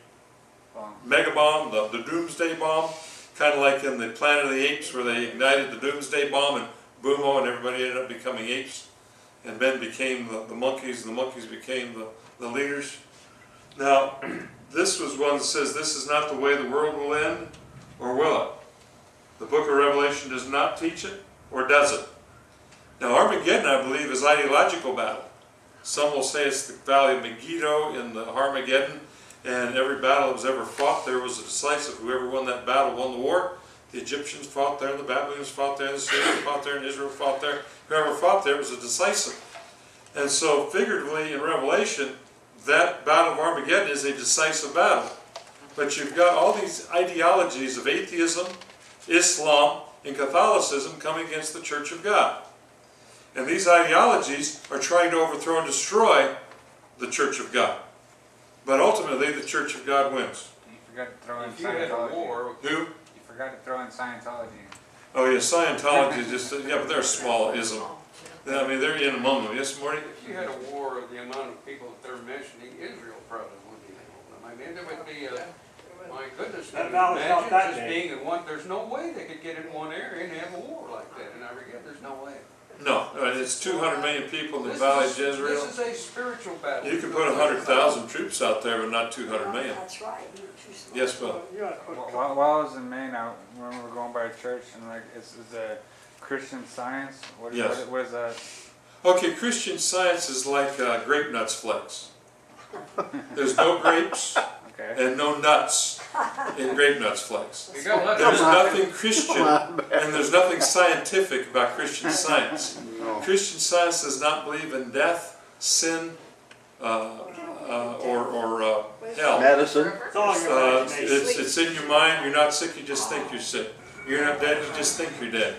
mega bomb, the doomsday bomb, kind of like in the Planet of the Apes where they ignited the doomsday bomb and boom, and everybody ended up becoming apes, and men became the monkeys, and the monkeys became the leaders. Now, this was one that says this is not the way the world will end, or will it? The book of Revelation does not teach it, or does it? Now Armageddon, I believe, is ideological battle. Some will say it's the Valley of Megiddo in the Armageddon, and every battle that was ever fought, there was a decisive. Whoever won that battle won the war. The Egyptians fought there, the Babylonians fought there, the Syrians fought there, and Israel fought there. Whoever fought there was a decisive. And so figuratively in Revelation, that battle of Armageddon is a decisive battle. But you've got all these ideologies of atheism, Islam, and Catholicism coming against the Church of God. And these ideologies are trying to overthrow and destroy the Church of God. But ultimately, the Church of God wins. You forgot to throw in If you had a Scientology. war, Who? You forgot to throw in Scientology. Oh yeah, Scientology is just, yeah, but they're a small ism. I mean, they're in among them. Yes, Morty? if you had a war, the amount of people that they're mentioning, Israel probably wouldn't even hold them. I mean, there would be my goodness, That can you battle fought that imagine just day. being in one, there's no way they could get in one area and have a war like that in Armageddon, there's no way. No, it's 200 million people in the Valley of Jezreel. This is a spiritual battle. You can put 100,000 troops out there, but not 200 million. That's right, you're too smart. Yes, Bill? You ought to put- While I was in Maine, I remember going by a church and like it's a Christian Science. Yes. What is that? Okay, Christian Science is like grape nuts flakes. There's no grapes Okay. and no nuts in grape nuts flakes. You gotta let There's them- nothing Christian and there's nothing scientific about Christian Science. No. Christian Science does not believe in death, sin, or hell. Medicine. It's all your imagination. It's in your mind. You're not sick. You just think you're sick. You're not dead. You just think you're dead.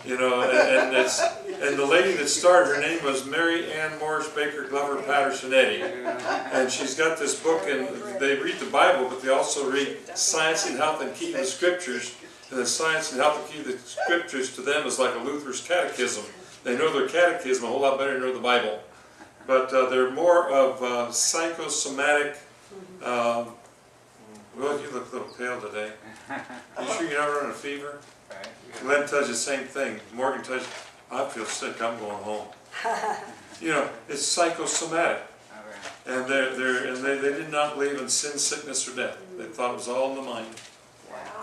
You know, and the lady that started, her name was Mary Ann Morris Baker Glover Patterson-Eddy, and she's got this book, and they read the Bible, but they also read Science and Health and Key to the Scriptures. And the Science and Health and Key to the Scriptures to them is like a Luther's catechism. They know their catechism a whole lot better than they know the Bible, but they're more of psychosomatic. Well, you look a little pale today. You sure you're not running a fever? Right. Glenn tells you the same thing. Morgan tells you, I feel sick, I'm going home. You know, it's psychosomatic. Okay. And they did not believe in sin, sickness, or death. They thought it was all in the mind.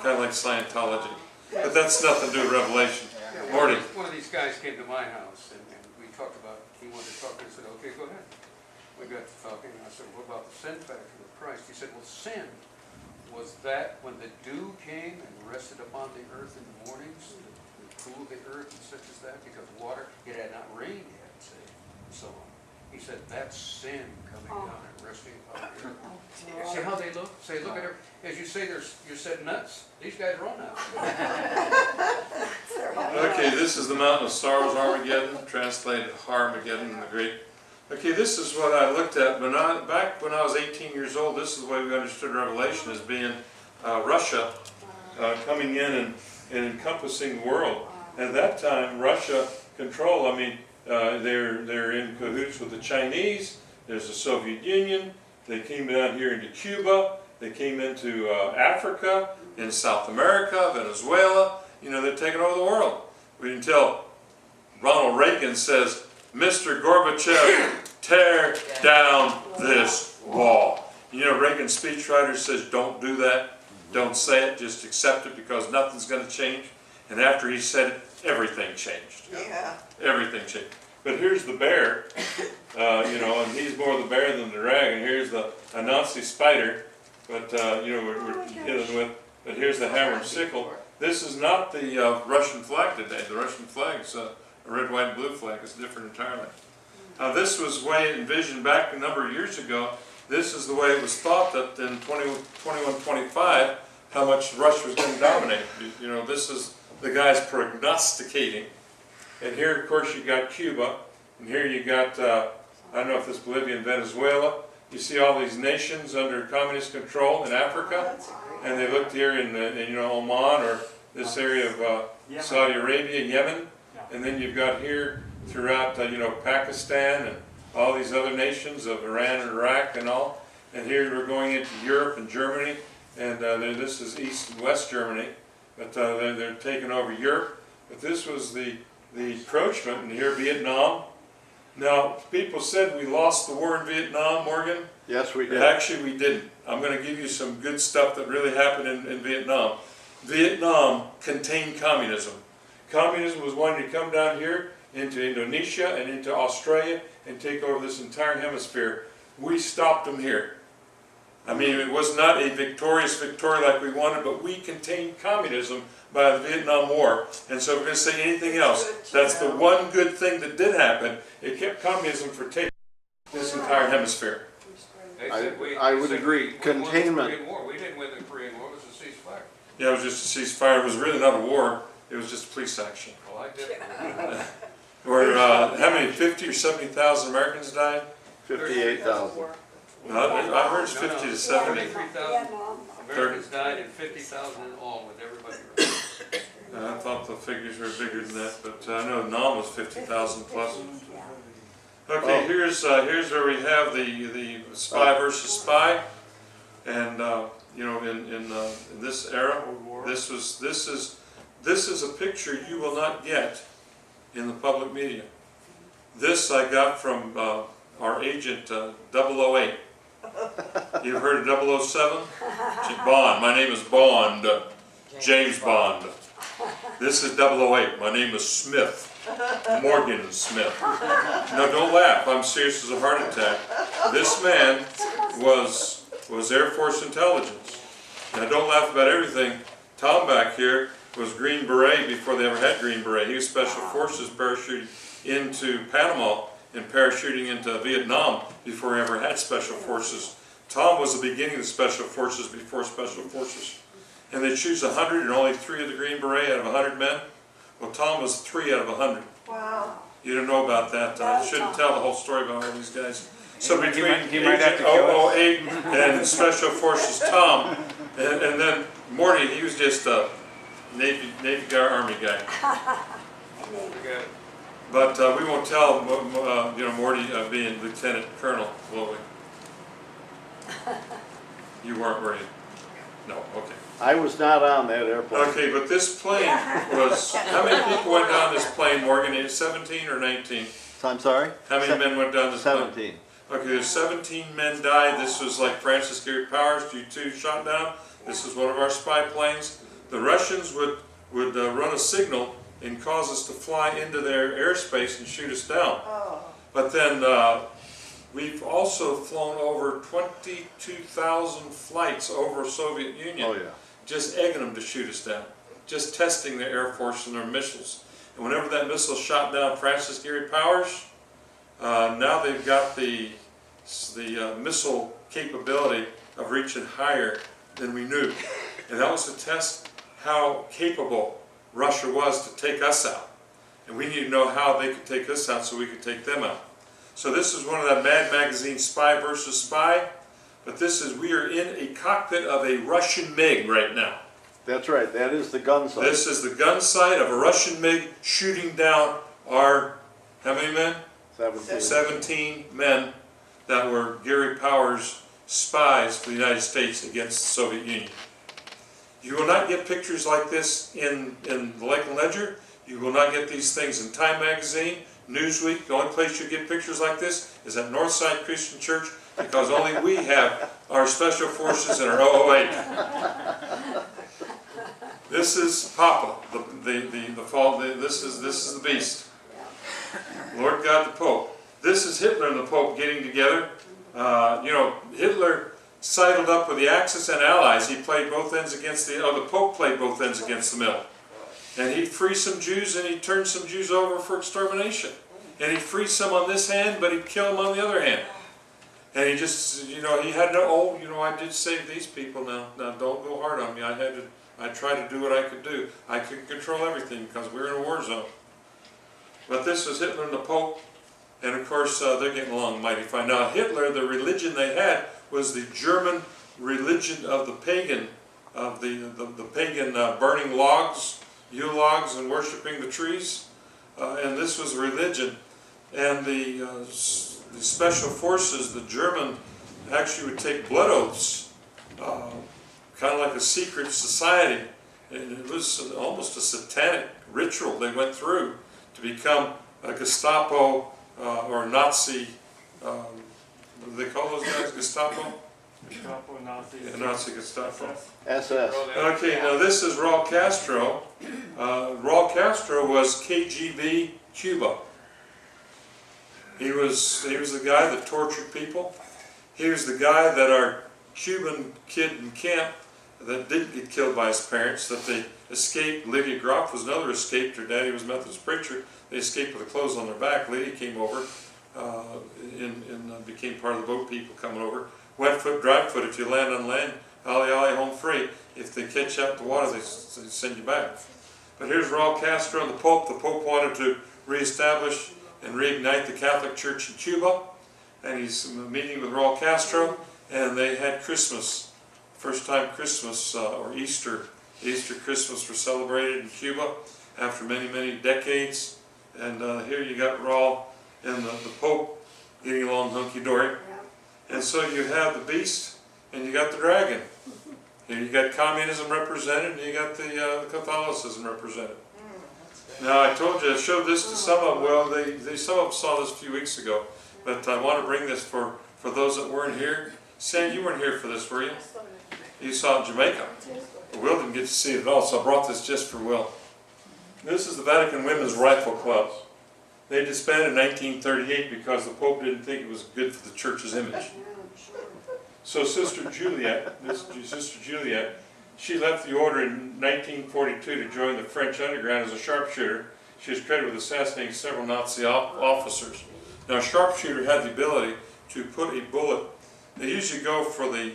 Kind of like Scientology. But that's nothing to do with Revelation. Yeah, Morty. One of these guys came to my house and we talked about, he wanted to talk, and I said, okay, go ahead. We got to talking, and I said, what about the sin factor of Christ? He said, well, sin was that when the dew came and rested upon the earth in the mornings, to cool the earth and such as that, because water, it had not rained yet, say, and so on. He said, that's sin coming down and resting upon the earth. See how they look? Say, look at her, as you say, you said nuts, these guys are all nuts. Okay, this is the Mountain of Sorrows, Armageddon, translated Harmageddon in the Greek. Okay, this is what I looked at back when I was 18 years old. This is the way we understood Revelation as being Russia coming in and encompassing the world. At that time, Russia controlled. I mean, they're in cahoots with the Chinese. There's the Soviet Union. They came down here into Cuba. They came into Africa, in South America, Venezuela. You know, they're taking over the world. Until Ronald Reagan says, Mr. Gorbachev, tear down this wall. You know, Reagan's speechwriter says, don't do that. Don't say it. Just accept it because nothing's going to change. And after he said it, everything changed. Yeah. Everything changed. But here's the bear, you know, and he's more the bear than the dragon. Here's a Nazi spider, but, you know, we're dealing with, but here's the hammer and sickle. This is not the Russian flag today. The Russian flag's a red, white, and blue flag. It's different entirely. This was way envisioned back a number of years ago. This is the way it was thought that in 2125, how much Russia was going to dominate. You know, this is the guys prognosticating. And here, of course, you got Cuba, and here you got, I don't know if it's Bolivia and Venezuela. You see all these nations under communist control in Africa, and they looked here in you know, Oman or this area of Saudi Arabia, Yemen, and then you've got here throughout, you know, Pakistan and all these other nations of Iran and Iraq and all. And here we're going into Europe and Germany, and this is East and West Germany, but they're taking over Europe. But this was the encroachment, and here Vietnam. Now, people said we lost the war in Vietnam, Morgan. Yes, we did. Actually, we didn't. I'm going to give you some good stuff that really happened in Vietnam. Vietnam contained communism. Communism was wanting to come down here into Indonesia and into Australia and take over this entire hemisphere. We stopped them here. I mean, it was not a victorious victory like we wanted, but we contained communism by the Vietnam War. And so if we're going to say anything else, that's the one good thing that did happen. It kept communism from taking this entire hemisphere. They said we- I they would said agree. we won the Containment. Korean War. We didn't win the Korean War, it was a ceasefire. Yeah, it was just a ceasefire. It was really not a war. It was just police action. Well, I did. Where, how many, 50 or 70,000 Americans died? 58,000. I heard it's 50 to 70. 33,000 Americans died and 50,000 in all with everybody around. I thought the figures were bigger than that, but I know Nam was 50,000 plus. Okay, here's where we have the spy versus spy, and you know, in this era, this is a picture you will not get in the public media. This I got from our agent 008. You've heard of 007? Bond. My name is Bond. James Bond. This is 008. My name is Smith. Morgan Smith. No, don't laugh. I'm serious as a heart attack. This man was Air Force intelligence. Now don't laugh about everything. Tom back here was Green Beret before they ever had Green Beret. He was Special Forces parachuting into Panama and parachuting into Vietnam before he ever had Special Forces. Tom was the beginning of the Special Forces before Special Forces. And they choose 100 and only 3 of the Green Beret out of 100 men. Well, Tom was 3 out of 100. Wow. You don't know about that. I shouldn't tell the whole story about all these guys. So between he might have Agent to kill us. 008 and Special Forces Tom, and then Morty, he was just a Navy guy, Army guy. We got But we won't tell, you know, Morty being Lieutenant Colonel, will we? You weren't, were you? No, okay. I was not on that airplane. Okay, but this plane was, how many people went down this plane, Morgan? 17 or 19? I'm sorry? How many men went down this plane? 17. Okay, there's 17 men died. This was like Francis Gary Powers, U-2 shot down. This is one of our spy planes. The Russians would run a signal and cause us to fly into their airspace and shoot us down. But then we've also flown over 22,000 flights over Soviet Union. Oh, yeah. Just egging them to shoot us down, just testing the Air Force and their missiles. And whenever that missile shot down Francis Gary Powers, now they've got the missile capability of reaching higher than we knew. And that was to test how capable Russia was to take us out. And we need to know how they could take us out so we could take them out. So this is one of that Mad Magazine Spy versus Spy. But this is, we are in a cockpit of a Russian MiG right now. That's right. That is the gun sight. This is the gun sight of a Russian MiG shooting down our, how many men? 17. 17 men that were Gary Powers' spies for the United States against the Soviet Union. You will not get pictures like this in the Lakeland Ledger. You will not get these things in Time Magazine, Newsweek. The only place you get pictures like this is at Northside Christian Church, because only we have our Special Forces and our 008. This is Papa, the fall. This is the beast. Lord God the Pope. This is Hitler and the Pope getting together. You know, Hitler sidled up with the Axis and Allies. He played both ends against the Pope played both ends against the middle. And he'd free some Jews and he'd turn some Jews over for extermination. And he'd free some on this hand, but he'd kill them on the other hand. And he just, you know, he had no, you know, I did save these people now. Now don't go hard on me. I tried to do what I could do. I couldn't control everything because we were in a war zone. But this was Hitler and the Pope. And of course, they're getting along mighty fine. Now Hitler, the religion they had was the German religion of the pagan, the pagan burning logs, Yule logs, and worshiping the trees. And this was religion. And the special forces, the German, actually would take blood oaths, kind of like a secret society. And it was almost a satanic ritual they went through to become a Gestapo or Nazi, what do they call those guys, Gestapo? Gestapo, Nazis. Yeah, Nazi Gestapo. SS. Okay, now this is Raul Castro. Raul Castro was KGB Cuba. He was the guy that tortured people. He was the guy that our Cuban kid in camp that didn't get killed by his parents, that they escaped. Lydia Groff was another escaped. Her daddy was a Methodist preacher. They escaped with the clothes on their back. Lydia came over and became part of the boat people coming over. Wet foot, dry foot. If you land on land, ollie ollie, home free. If they catch you out the water, they send you back. But here's Raul Castro and the Pope. The Pope wanted to reestablish and reignite the Catholic Church in Cuba, and he's meeting with Raul Castro, and they had Christmas. First time Christmas or Easter Christmas were celebrated in Cuba after many, many decades. And here you got Raul and the Pope getting along hunky-dory. And so you have the beast and you got the dragon. Here you got communism represented and you got the Catholicism represented. Now I told you, I showed this to some of them. Well, some of them saw this a few weeks ago, but I want to bring this for those that weren't here. Sam, you weren't here for this, were you? You saw it in Jamaica. Will didn't get to see it at all, so I brought this just for Will. This is the Vatican Women's Rifle Club. They disbanded in 1938 because the Pope didn't think it was good for the church's image. So Sister Juliet, she left the order in 1942 to join the French underground as a sharpshooter. She is credited with assassinating several Nazi officers. Now a sharpshooter had the ability to put a bullet. They usually go for the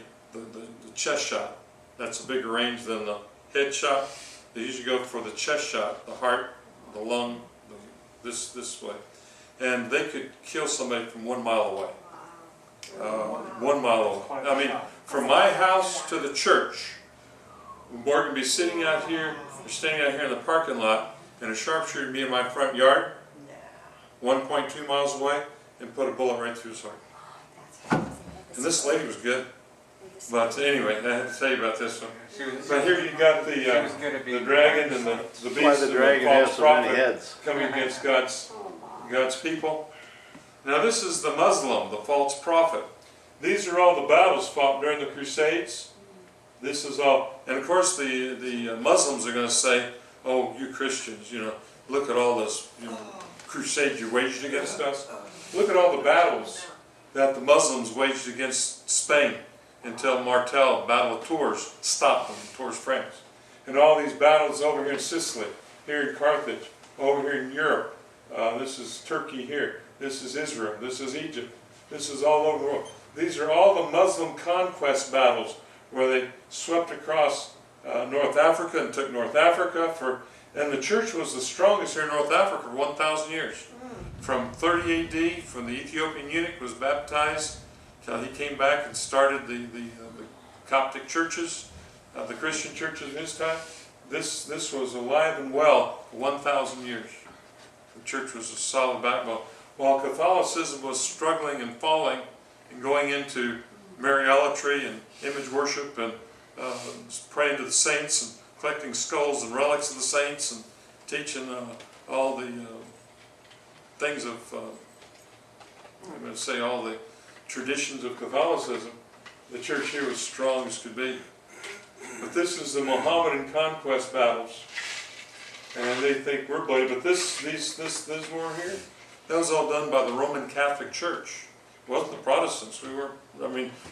chest shot. That's a bigger range than the head shot. They usually go for the chest shot, the heart, the lung, this way. And they could kill somebody from 1 mile away. 1 mile away. I mean, from my house to the church, Morgan would be sitting out here, or standing out here in the parking lot, and a sharpshooter would be in my front yard, 1.2 miles away, and put a bullet right through his heart. And this lady was good. But anyway, I had to tell you about this one. But here you got the dragon and the beast Why the dragon has so many heads. coming against God's people. Now this is the Muslim, the false prophet. These are all the battles fought during the Crusades. This is all, and of course the Muslims are going to say, "Oh, you Christians, look at all this crusade you waged against us. Look at all the battles that the Muslims waged against Spain until Martel, Battle of Tours, stopped them, Tours, France. And all these battles over here in Sicily, here in Carthage, over here in Europe. This is Turkey here. This is Israel. This is Egypt. This is all over the world. These are all the Muslim conquest battles where they swept across North Africa and took North Africa and the church was the strongest here in North Africa for 1,000 years. From 30 AD, from the Ethiopian eunuch was baptized, till he came back and started the Coptic churches, the Christian churches of his time. This was alive and well for 1,000 years. The church was a solid backbone. While Catholicism was struggling and falling and going into Mariolatry and image worship and praying to the saints and collecting skulls and relics of the saints and teaching all the things of, I'm going to say all the traditions of Catholicism, the church here was strong as could be. But this is the Mohammedan conquest battles. And they think we're bloody, but this war here, that was all done by the Roman Catholic Church. It wasn't the Protestants.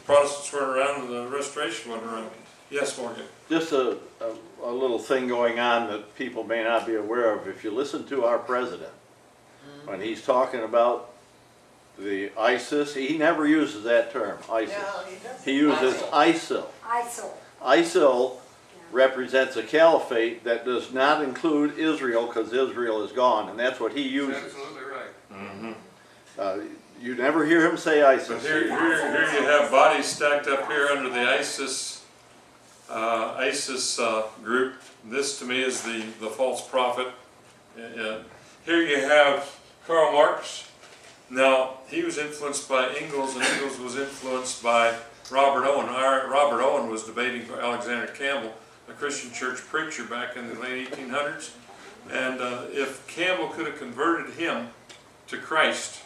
Protestants weren't around and the Restoration wasn't around. Yes, Morgan. Just a little thing going on that people may not be aware of. If you listen to our president, when he's talking about the ISIS, he never uses that term, ISIS. No, he doesn't. He uses ISIL. ISIL represents a caliphate that does not include Israel because Israel is gone, and that's what he uses. That's absolutely right. Mm-hmm. You never hear him say ISIS. But here you have bodies stacked up here under the ISIS group. This to me is the false prophet. Here you have Karl Marx. Now he was influenced by Engels, and Engels was influenced by Robert Owen. Robert Owen was debating Alexander Campbell, a Christian church preacher back in the late 1800s. And if Campbell could have converted him to Christ,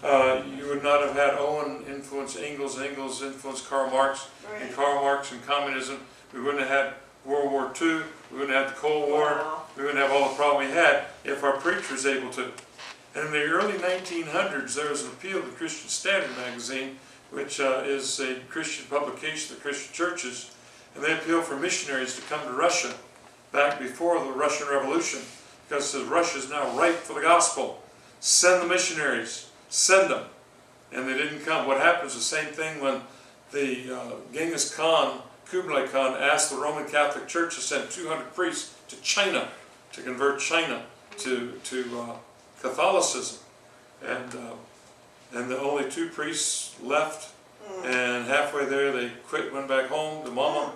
you would not have had Owen influence Engels, and Engels influenced Karl Marx, and Karl Marx and communism. We wouldn't have had World War II, we wouldn't have the Cold War, we wouldn't have all the problem we had if our preacher was able to. And in the early 1900s, there was an appeal to Christian Standard magazine which is a Christian publication of Christian churches, and they appeal for missionaries to come to Russia back before the Russian Revolution, because it says Russia is now ripe for the gospel. Send the missionaries, send them. And they didn't come. What happens the same thing when the Genghis Khan, Kublai Khan, asked the Roman Catholic Church to send 200 priests to China to convert China to Catholicism. And the only 2 priests left, and halfway there they quit, went back home to Mama,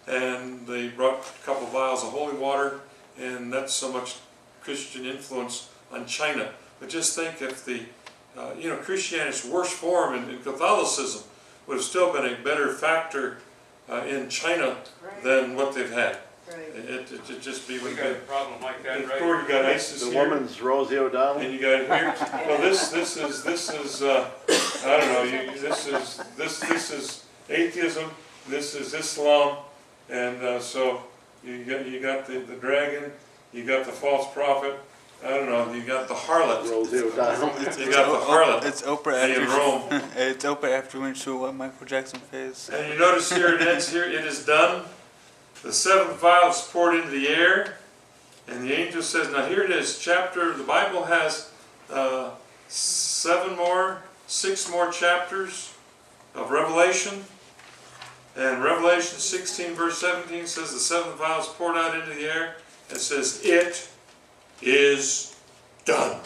and they brought a couple vials of holy water, and that's so much Christian influence on China. But just think if the Christianity's worst form in Catholicism would have still been a better factor in China than what they've had. It just be We what got a problem like that, and right? of course you got ISIS The here, woman's Rosie O'Donnell. and you got here. Well, this is I don't know. This is atheism. This is Islam, and so you got the dragon. You got the false prophet. I don't know. You got the harlot. Rosie O'Donnell. You got the harlot. It's Oprah in after Rome. it's Oprah after we show what Michael Jackson face. And you notice here it ends here. It is done. The 7th vial is poured into the air, and the angel says, "Now here it is." The Bible has 6 more chapters of Revelation, and Revelation 16 verse 17 says the 7th vial is poured out into the air. It says, "It is done."